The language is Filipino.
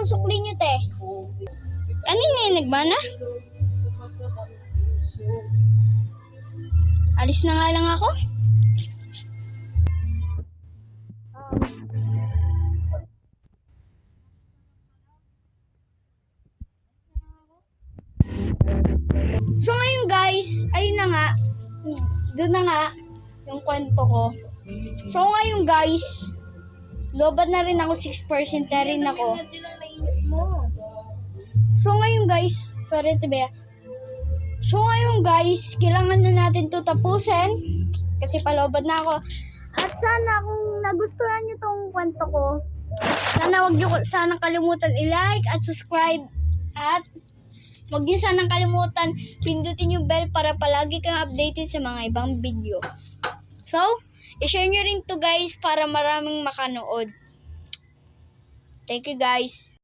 ang sukli nyo, te? Kanina nagmana? Alis na nga lang ako. So ngayon guys, ayun na nga. Doon na nga yung kwento ko. So ngayon guys, lobad na rin ako, 6% na rin ako. So ngayon guys, sorry Tibea. So ngayon guys, kailangan na natin to tapusin kasi palobad na ako. At sana kung nagustuhan niyo tong kwento ko, sana wag niyo sanang kalimutan i-like at subscribe, at wag niyo sanang kalimutan pindutin yung bell para palagi kang updated sa mga ibang video. So, i-share niyo rin to guys para maraming makanood. Thank you guys.